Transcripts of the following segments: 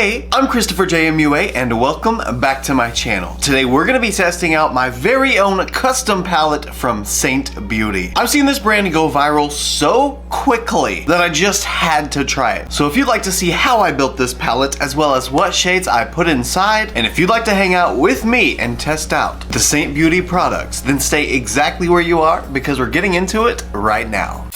Hey, I'm ChristopherJMUA and welcome back to my channel. Today we're going to be testing out my very own custom palette from Seint Beauty. I've seen this brand go viral so quickly that I just had to try it. So if you'd like to see how I built this palette as well as what shades I put inside, and if you'd like to hang out with me and test out the Seint Beauty products, then stay exactly where you are because we're getting into it right now.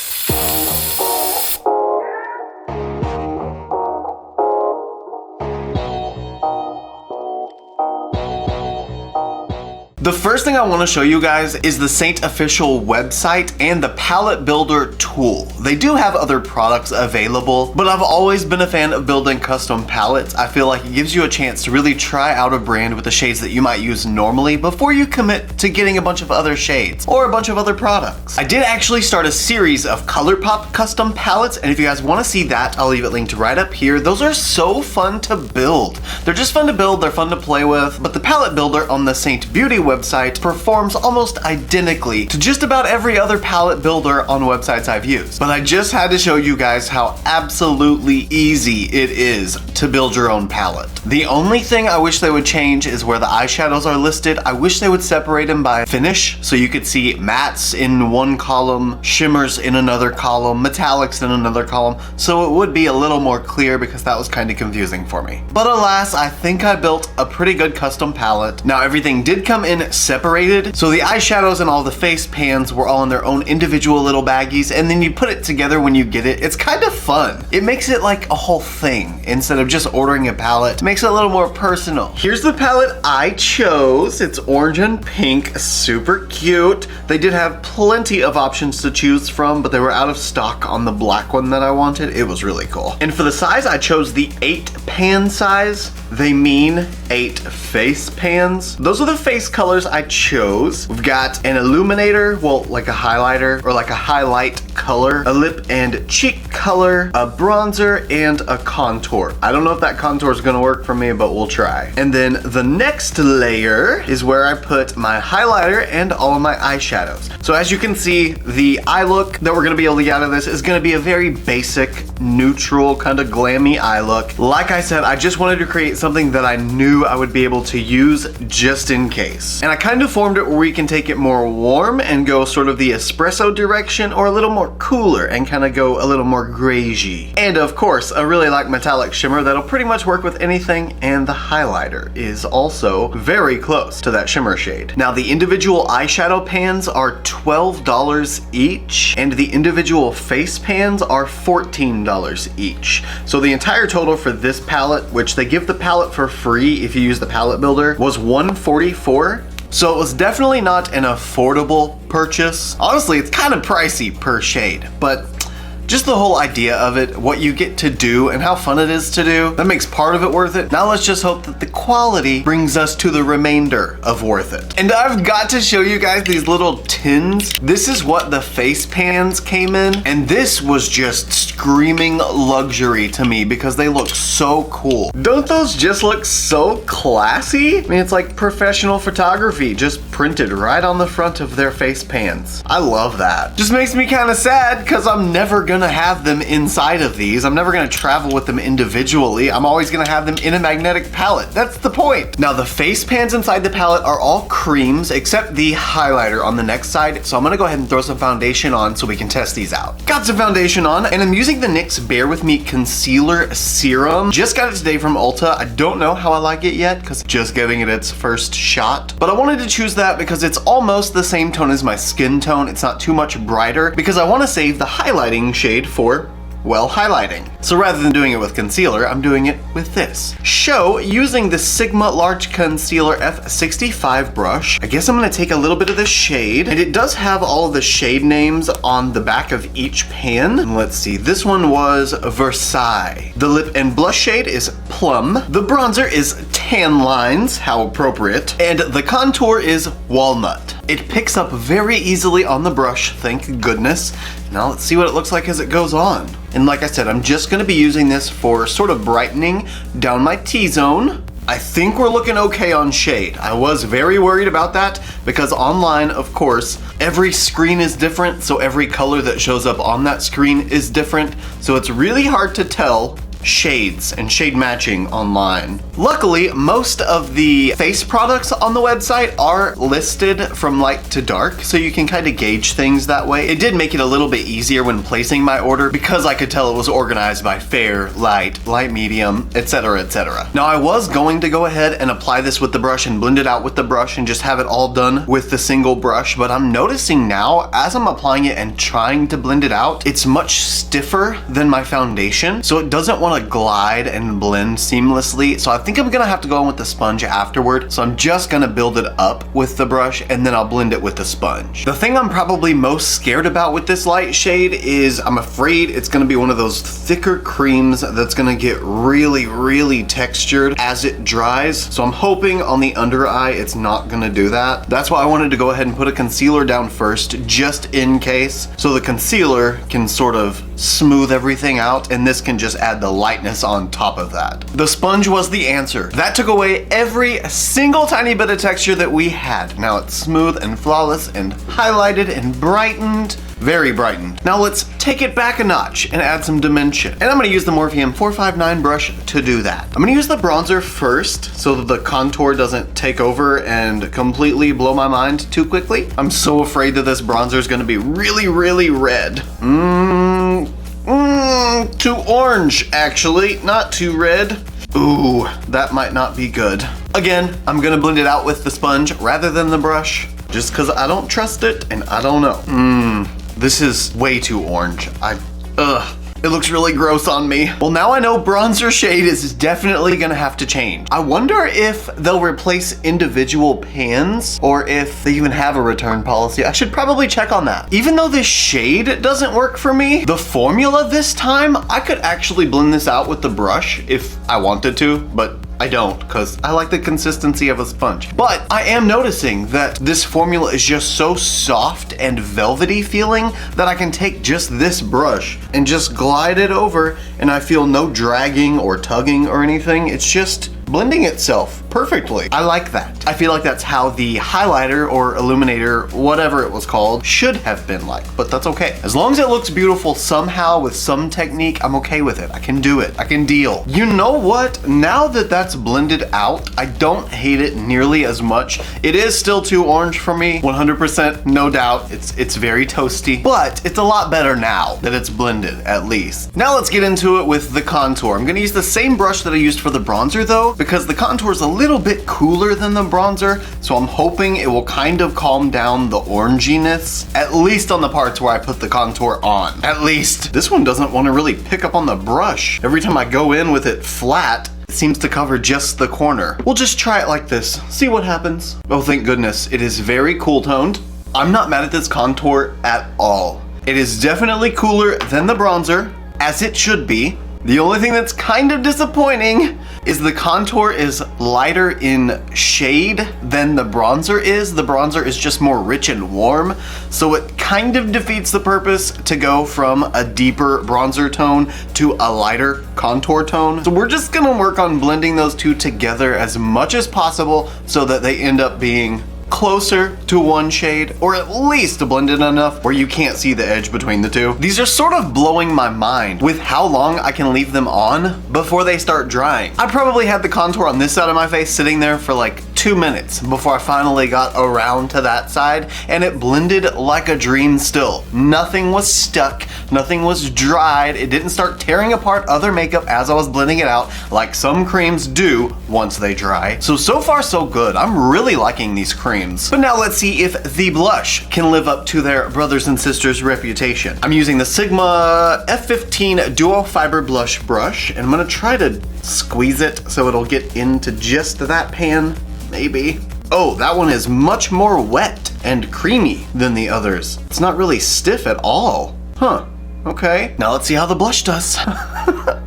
The first thing I want to show you guys is the Seint official website and the palette builder tool. They do have other products available, but I've always been a fan of building custom palettes. I feel like it gives you a chance to really try out a brand with the shades that you might use normally before you commit to getting a bunch of other shades or a bunch of other products. I did actually start a series of ColourPop custom palettes, and if you guys want to see that, I'll leave it linked right up here. Those are so fun to build. They're just fun to build, they're fun to play with, but the palette builder on the Seint Beauty website performs almost identically to just about every other palette builder on websites I've used. But I just had to show you guys how absolutely easy it is to build your own palette. The only thing I wish they would change is where the eyeshadows are listed. I wish they would separate them by finish so you could see mattes in one column, shimmers in another column, metallics in another column, so it would be a little more clear because that was kind of confusing for me. But alas, I think I built a pretty good custom palette. Now everything did come in separated, so the eyeshadows and all the face pans were all in their own individual little baggies, and then you put it together when you get it. It's kind of fun. It makes it like a whole thing instead of just ordering a palette. It makes it a little more personal. Here's the palette I chose. It's orange and pink, super cute. They did have plenty of options to choose from, but they were out of stock on the black one that I wanted. It was really cool. And for the size, I chose the 8 pan size. They mean 8 face pans. Those are the face colors I chose. We've got an illuminator, well, like a highlighter or like a highlight color, a lip and cheek color, a bronzer, and a contour. I don't know if that contour is gonna work for me, but we'll try. And then the next layer is where I put my highlighter and all of my eyeshadows. So as you can see, the eye look that we're gonna be able to get out of this is gonna be a very basic, neutral, kind of glammy eye look. Like I said, I just wanted to create something that I knew I would be able to use just in case. And I kind of formed it where we can take it more warm and go sort of the espresso direction, or a little more cooler and kind of go a little more greigey. And of course, I really like metallic shimmer that'll pretty much work with anything, and the highlighter is also very close to that shimmer shade. Now the individual eyeshadow pans are $12 each, and the individual face pans are $14 each. So the entire total for this palette, which they give the palette for free if you use the palette builder, was $144. So it was definitely not an affordable purchase. Honestly, it's kind of pricey per shade, but just the whole idea of it, what you get to do and how fun it is to do, that makes part of it worth it. Now let's just hope that the quality brings us to the remainder of worth it. And I've got to show you guys these little tins. This is what the face pans came in, and this was just screaming luxury to me because they look so cool. Don't those just look so classy? I mean, it's like professional photography just printed right on the front of their face pans. I love that. Just makes me kind of sad because I'm never gonna have them inside of these. I'm never gonna travel with them individually. I'm always gonna have them in a magnetic palette. That's the point. Now the face pans inside the palette are all creams except the highlighter on the next side. So I'm gonna go ahead and throw some foundation on so we can test these out. Got some foundation on, and I'm using the NYX Bare With Me Concealer Serum. Just got it today from Ulta. I don't know how I like it yet because just giving it its first shot. But I wanted to choose that because it's almost the same tone as my skin tone. It's not too much brighter because I want to save the highlighting shade for, well, highlighting. So rather than doing it with concealer, I'm doing it with this. So using the Sigma Large Concealer F65 brush, I guess I'm gonna take a little bit of the shade, and it does have all of the shade names on the back of each pan. And let's see, this one was Versailles. The lip and blush shade is Plum. The bronzer is Tan Lines, how appropriate. And the contour is Walnut. It picks up very easily on the brush, thank goodness. Now let's see what it looks like as it goes on. And like I said, I'm just gonna be using this for sort of brightening down my T-zone. I think we're looking okay on shade. I was very worried about that because online, of course, every screen is different, so every color that shows up on that screen is different. So it's really hard to tell shades and shade matching online. Luckily, most of the face products on the website are listed from light to dark, so you can kind of gauge things that way. It did make it a little bit easier when placing my order because I could tell it was organized by fair, light, light medium, etc, etc. Now I was going to go ahead and apply this with the brush and blend it out with the brush and just have it all done with the single brush, but I'm noticing now as I'm applying it and trying to blend it out, it's much stiffer than my foundation, so it doesn't want to glide and blend seamlessly. So I think I'm gonna have to go in with the sponge afterward. So I'm just gonna build it up with the brush and then I'll blend it with the sponge. The thing I'm probably most scared about with this light shade is I'm afraid it's gonna be one of those thicker creams that's gonna get really, really textured as it dries. So I'm hoping on the under eye it's not gonna do that. That's why I wanted to go ahead and put a concealer down first, just in case, so the concealer can sort of smooth everything out and this can just add the lightness on top of that. The sponge was the answer. That took away every single tiny bit of texture that we had. Now it's smooth and flawless and highlighted and brightened. Very brightened. Now let's take it back a notch and add some dimension. And I'm gonna use the Morphe 459 brush to do that. I'm gonna use the bronzer first so that the contour doesn't take over and completely blow my mind too quickly. I'm so afraid that this bronzer is gonna be really, really red. Too orange, actually, not too red. Ooh, that might not be good. Again, I'm gonna blend it out with the sponge rather than the brush, just because I don't trust it and I don't know. This is way too orange. It looks really gross on me. Well, now I know bronzer shade is definitely gonna have to change. I wonder if they'll replace individual pans or if they even have a return policy. I should probably check on that. Even though this shade doesn't work for me, the formula this time, I could actually blend this out with the brush if I wanted to, but I don't, because I like the consistency of a sponge. But I am noticing that this formula is just so soft and velvety feeling that I can take just this brush and just glide it over and I feel no dragging or tugging or anything. It's just blending itself perfectly. I like that. I feel like that's how the highlighter or illuminator, whatever it was called, should have been like, but that's okay. As long as it looks beautiful somehow with some technique, I'm okay with it. I can do it. I can deal. You know what? Now that that's blended out, I don't hate it nearly as much. It is still too orange for me, 100%, no doubt. It's very toasty, but it's a lot better now that it's blended, at least. Now let's get into it with the contour. I'm gonna use the same brush that I used for the bronzer though, because the contour is a little bit cooler than the bronzer, so I'm hoping it will kind of calm down the oranginess, at least on the parts where I put the contour on. At least. This one doesn't want to really pick up on the brush. Every time I go in with it flat, it seems to cover just the corner. We'll just try it like this, see what happens. Oh, thank goodness, it is very cool toned. I'm not mad at this contour at all. It is definitely cooler than the bronzer, as it should be. The only thing that's kind of disappointing is the contour is lighter in shade than the bronzer is. The bronzer is just more rich and warm, so it kind of defeats the purpose to go from a deeper bronzer tone to a lighter contour tone. So we're just gonna work on blending those two together as much as possible so that they end up being closer to one shade, or at least blended enough where you can't see the edge between the two. These are sort of blowing my mind with how long I can leave them on before they start drying. I probably had the contour on this side of my face sitting there for like 2 minutes before I finally got around to that side, and it blended like a dream still. Nothing was stuck, nothing was dried, it didn't start tearing apart other makeup as I was blending it out like some creams do once they dry. So far so good. I'm really liking these creams. But now let's see if the blush can live up to their brothers and sisters reputation. I'm using the Sigma F15 Duo Fiber Blush Brush, and I'm gonna try to squeeze it so it'll get into just that pan, maybe. Oh, that one is much more wet and creamy than the others. It's not really stiff at all. Huh. Okay, now let's see how the blush does.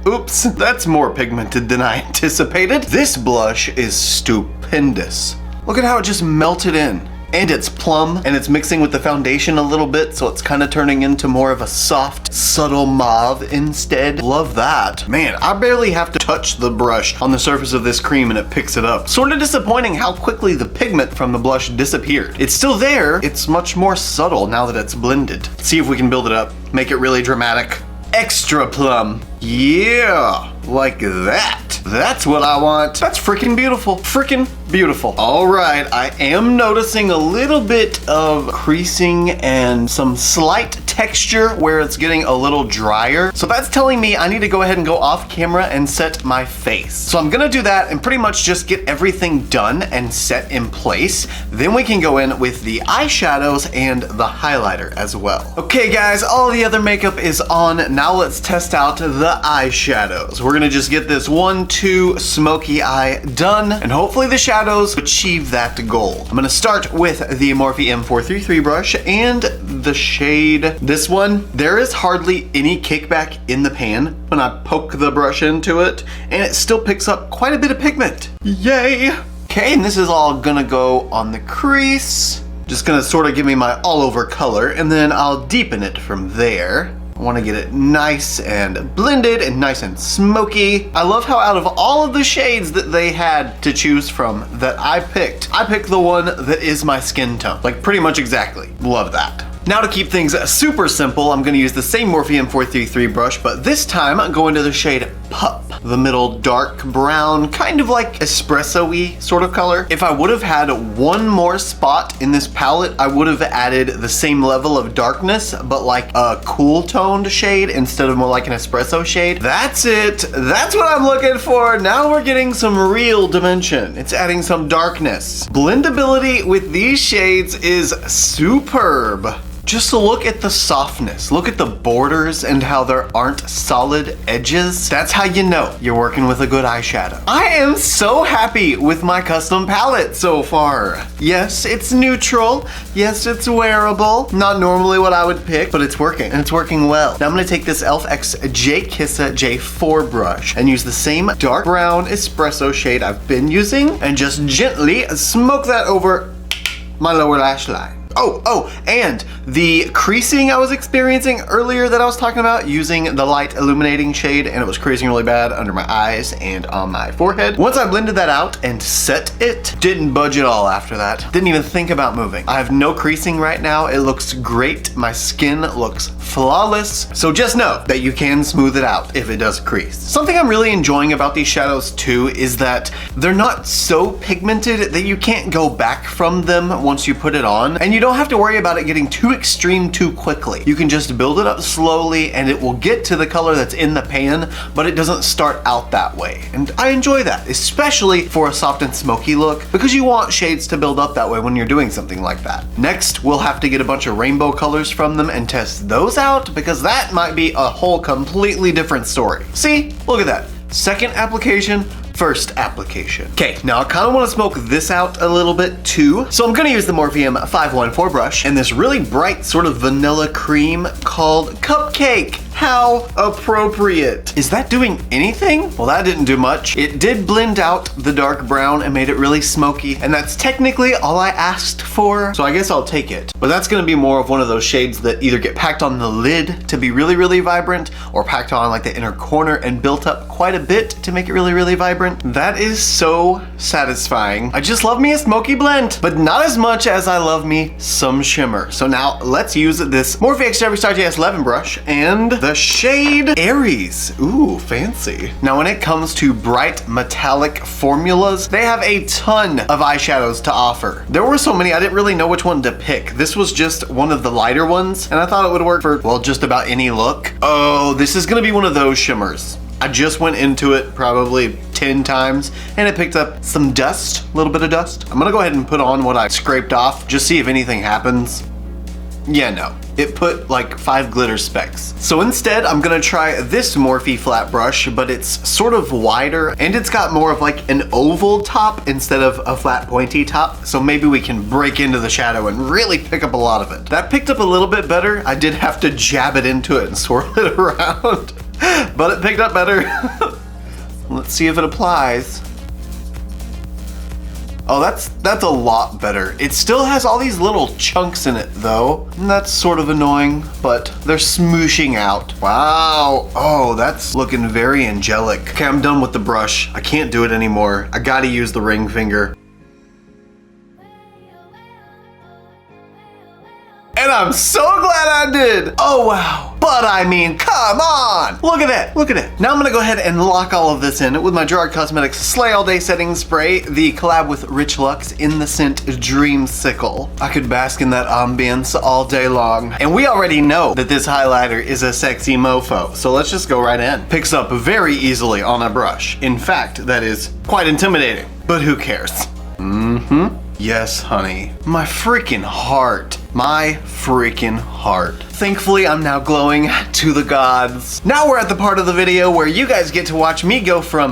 Oops, that's more pigmented than I anticipated. This blush is stupendous. Look at how it just melted in. And it's plum, and it's mixing with the foundation a little bit, so it's kind of turning into more of a soft, subtle mauve instead. Love that. Man, I barely have to touch the brush on the surface of this cream and it picks it up. Sort of disappointing how quickly the pigment from the blush disappeared. It's still there, it's much more subtle now that it's blended. See if we can build it up, make it really dramatic. Extra plum. Yeah. like that. That's what I want. That's freaking beautiful. Freaking beautiful. All right, I am noticing a little bit of creasing and some slight texture where it's getting a little drier. So that's telling me I need to go ahead and go off camera and set my face. So I'm gonna do that and pretty much just get everything done and set in place. Then we can go in with the eyeshadows and the highlighter as well. Okay guys, all the other makeup is on. Now let's test out the eyeshadows. We're gonna just get this 1-2 smoky eye done, and hopefully the shadows achieve that goal. I'm gonna start with the Morphe M433 brush and the shade, this one. There is hardly any kickback in the pan when I poke the brush into it, and it still picks up quite a bit of pigment. Yay! Okay, and this is all gonna go on the crease. Just gonna sort of give me my all over color, and then I'll deepen it from there. I want to get it nice and blended and nice and smoky. I love how out of all of the shades that they had to choose from that I picked the one that is my skin tone. Like pretty much exactly. Love that. Now to keep things super simple, I'm gonna use the same Morphe M433 brush, but this time I'm going to the shade Pup, the middle dark brown, kind of like espresso-y sort of color. If I would have had one more spot in this palette, I would have added the same level of darkness, but like a cool toned shade instead of more like an espresso shade. That's it. That's what I'm looking for. Now we're getting some real dimension. It's adding some darkness. Blendability with these shades is superb. Just look at the softness. Look at the borders and how there aren't solid edges. That's how you know you're working with a good eyeshadow. I am so happy with my custom palette so far. Yes, it's neutral. Yes, it's wearable. Not normally what I would pick, but it's working, and it's working well. Now I'm gonna take this e.l.f. X J-Kissa J4 brush and use the same dark brown espresso shade I've been using and just gently smoke that over my lower lash line. Oh, and the creasing I was experiencing earlier that I was talking about using the light illuminating shade, and it was creasing really bad under my eyes and on my forehead. Once I blended that out and set it, didn't budge at all after that. Didn't even think about moving. I have no creasing right now. It looks great. My skin looks flawless. So just know that you can smooth it out if it does crease. Something I'm really enjoying about these shadows too is that they're not so pigmented that you can't go back from them once you put it on, and you don't have to worry about it getting too extreme too quickly. You can just build it up slowly and it will get to the color that's in the pan, but it doesn't start out that way. And I enjoy that, especially for a soft and smoky look, because you want shades to build up that way when you're doing something like that. Next, we'll have to get a bunch of rainbow colors from them and test those out, because that might be a whole completely different story. See, look at that. Second application, first application. Okay, now I kind of want to smoke this out a little bit too. So I'm going to use the Morphe M514 brush and this really bright sort of vanilla cream called Cupcake. How appropriate. Is that doing anything? Well, that didn't do much. It did blend out the dark brown and made it really smoky, and that's technically all I asked for, so I guess I'll take it. But that's gonna be more of one of those shades that either get packed on the lid to be really, really vibrant, or packed on like the inner corner and built up quite a bit to make it really, really vibrant. That is so satisfying. I just love me a smoky blend, but not as much as I love me some shimmer. So now let's use this Morphe X Star JS11 brush and the shade Aries. Ooh, fancy. Now when it comes to bright metallic formulas, they have a ton of eyeshadows to offer. There were so many I didn't really know which one to pick. This was just one of the lighter ones, and I thought it would work for, well, just about any look. Oh, this is gonna be one of those shimmers. I just went into it probably 10 times and it picked up some dust, a little bit of dust. I'm gonna go ahead and put on what I scraped off, just see if anything happens. Yeah, no. It put like 5 glitter specks. So instead, I'm gonna try this Morphe flat brush, but it's sort of wider and it's got more of like an oval top instead of a flat pointy top. So maybe we can break into the shadow and really pick up a lot of it. That picked up a little bit better. I did have to jab it into it and swirl it around, but it picked up better. Let's see if it applies. Oh, that's a lot better. It still has all these little chunks in it though, and that's sort of annoying, but they're smooshing out. Wow, oh, that's looking very angelic. Okay, I'm done with the brush. I can't do it anymore. I gotta use the ring finger. And I'm so glad I did. Oh, wow. But I mean, come on. Look at that. Look at it. Now I'm going to go ahead and lock all of this in with my Gerard Cosmetics Slay All Day Setting Spray, the collab with Rich Lux in the scent Dreamsicle. I could bask in that ambience all day long. And we already know that this highlighter is a sexy mofo, so let's just go right in. Picks up very easily on a brush. In fact, that is quite intimidating, but who cares? Yes, honey. My freaking heart. My freaking heart. Thankfully, I'm now glowing to the gods. Now we're at the part of the video where you guys get to watch me go from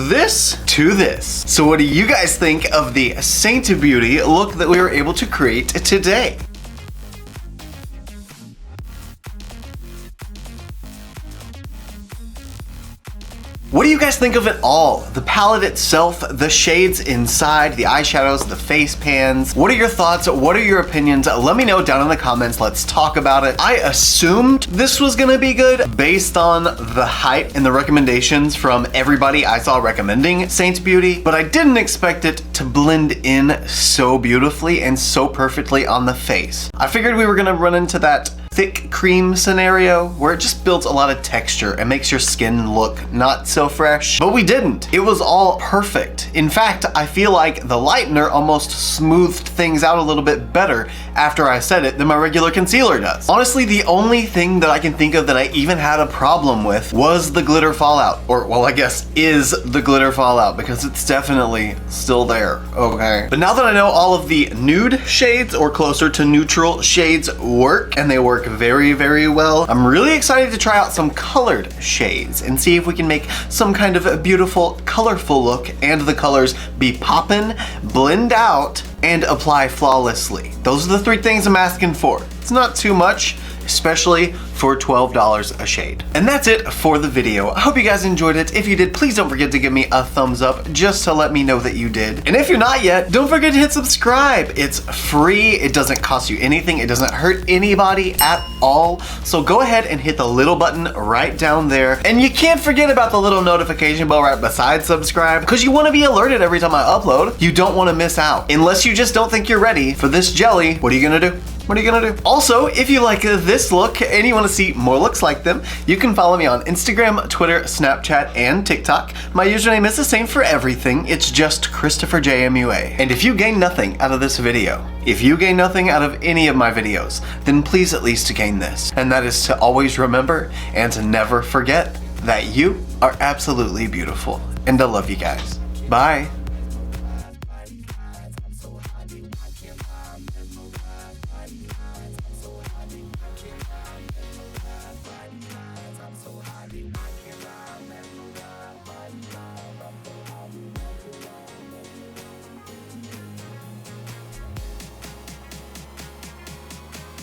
this to this. So what do you guys think of the Seint Beauty look that we were able to create today? What do you guys think of it all? The palette itself, the shades inside, the eyeshadows, the face pans. What are your thoughts? What are your opinions? Let me know down in the comments. Let's talk about it. I assumed this was gonna be good based on the hype and the recommendations from everybody I saw recommending Seint Beauty, but I didn't expect it to blend in so beautifully and so perfectly on the face. I figured we were gonna run into that thick cream scenario where it just builds a lot of texture and makes your skin look not so fresh, but we didn't. It was all perfect. In fact, I feel like the lightener almost smoothed things out a little bit better after I set it than my regular concealer does. Honestly, the only thing that I can think of that I even had a problem with was the glitter fallout, or well, I guess is the glitter fallout, because it's definitely still there, okay? But now that I know all of the nude shades or closer to neutral shades work, and they work very, very well, I'm really excited to try out some colored shades and see if we can make some kind of a beautiful, colorful look and the colors be poppin', blend out, and apply flawlessly. Those are the three things I'm asking for. It's not too much, especially for $12 a shade. And that's it for the video. I hope you guys enjoyed it. If you did, please don't forget to give me a thumbs up just to let me know that you did. And if you're not yet, don't forget to hit subscribe. It's free. It doesn't cost you anything. It doesn't hurt anybody at all. So go ahead and hit the little button right down there. And you can't forget about the little notification bell right beside subscribe, because you want to be alerted every time I upload. You don't want to miss out. Unless you just don't think you're ready for this jelly, what are you gonna do? What are you gonna do? Also, if you like this look and you wanna see more looks like them, you can follow me on Instagram, Twitter, Snapchat, and TikTok. My username is the same for everything. It's just ChristopherJMUA. And if you gain nothing out of this video, if you gain nothing out of any of my videos, then please at least gain this. And that is to always remember and to never forget that you are absolutely beautiful. And I love you guys. Bye.